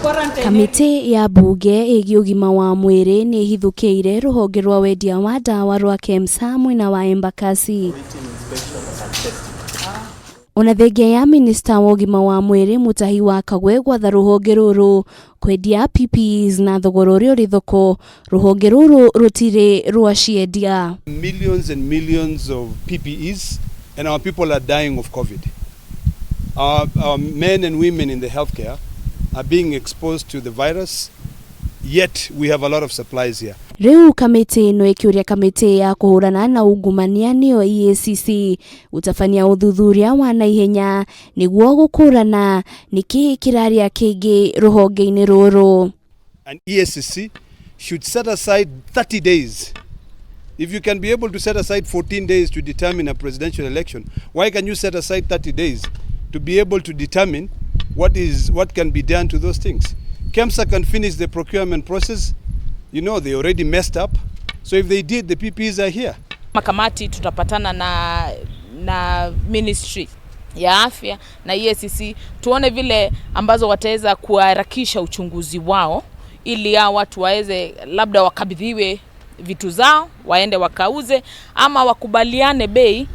Kamiti ya bunge ĩgiĩ ũgima wa mwĩrĩ nĩ ihithũkĩire rũhonge rwa wendia wa ndawa rwa KEMSA mwena wa Embakasi. Ona thengia ya minista wa ũgima wa mwĩrĩ Mutahi wa Kagwe gwatha rũhonge rũrũ kwendia PPEs na thogora ũrĩa ũrĩ thoko, rũhonge rũrũ rũtirĩ rwaciendia. Millions and millions of PPEs and our people are dying of COVID. Our men and women in the healthcare are being exposed to the virus, yet we have a lot of supplies here. Riu kamiti ĩno ĩkĩũria kamiti ya kũhũrana na ungumania nĩyo EACC gũtabania ũthuthuria wa naihenya nĩguo gũkũrana nĩkĩ kĩraria kĩngĩ rũhonge-inĩ rũrũ. And EACC should set aside 30 days. If you can be able to set aside 14 days to determine a presidential election, why can you set aside 30 days to be able to determine what can be done to those things? KEMSA can finish the procurement process. You know, they already messed up. So if they did, the PPEs are here. Makamati tutapatana na Ministry ya Afya na EACC tuone vile ambazo wataweza kuharakisha uchunguzi wao ili hao watu waweze labda wakabidhiwe vitu zao waende wakauze ama wakubaliane bei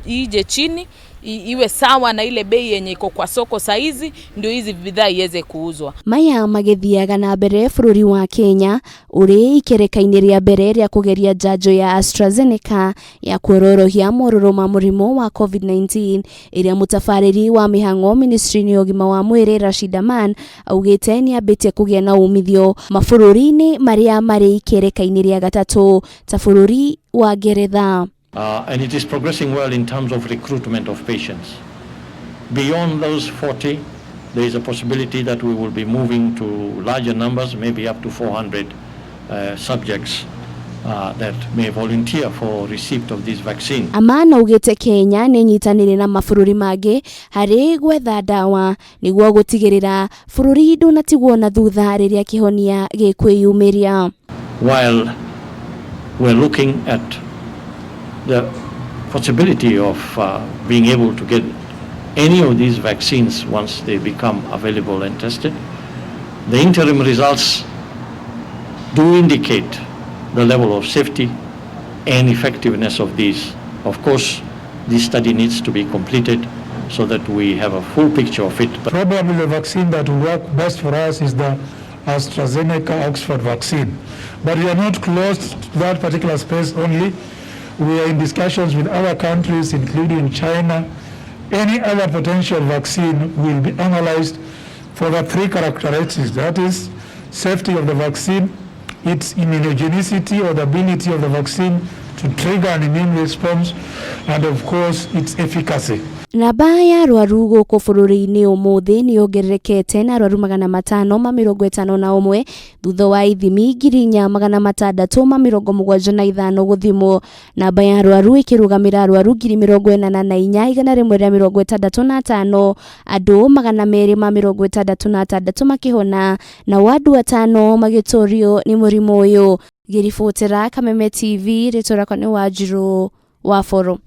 ije chini iwe sawa na ile bei yenye iko kwa soko saizi ndio hizi bidhaa iweze kuuzwa. Maya magithiaga na mbere bũrũri wa Kenya uri ikereka-inĩ rĩa mbere rĩa kũgeria njanjo ya AstraZeneca ya kũrorohia mororo ma mũrimũ wa COVID-19 ĩrĩa mũtabarĩri wa mĩhang'o ministry-inĩ ya ũgima wa mwĩrĩ Rashid Aman augĩte nĩ ambĩtie kũgĩa na umithio mabũrũri-inĩ marĩa marĩ ikereka-inĩ rĩa gatatũ ta bũrũri wa Ngeretha. And it is progressing well in terms of recruitment of patients. Beyond those 40, there is a possibility that we will be moving to larger numbers, maybe up to 400 subjects that may volunteer for receipt of this vaccine. Amana ugĩte Kenya nĩ nyitanĩire na mabũrũri mangĩ harĩ gwetha ndawa nĩguo gũtigĩrĩra bũrũri ndũnatigwo na thutha rĩrĩa kĩhonia gĩkwĩyumĩria. While we're looking at the possibility of being able to get any of these vaccines once they become available and tested, the interim results do indicate the level of safety and effectiveness of these. Of course, this study needs to be completed so that we have a full picture of it. Probably the vaccine that will work best for us is the AstraZeneca Oxford vaccine. But we are not closed to that particular space only. We are in discussions with other countries, including China. Any other potential vaccine will be analyzed for the three characteristics. That is, safety of the vaccine, its immunogenicity or the ability of the vaccine to trigger an immune response, and of course, its efficacy. Namba ya arwaru gũkũ bũrũri-inĩ ũmũthĩ nĩ yongererekete na arwaru 551 thutha wa ithimi 4,675 gũthimwo. Namba ya arwaru ĩkĩrũgamĩra arwaru 44,165 andũ 266 makĩhona na andũ 5 magĩtũrio nĩ mũrimũ ũyũ. Ngĩribotera Kameme TV, rĩtwa rĩakwa nĩ Wanjirũ wa Foro.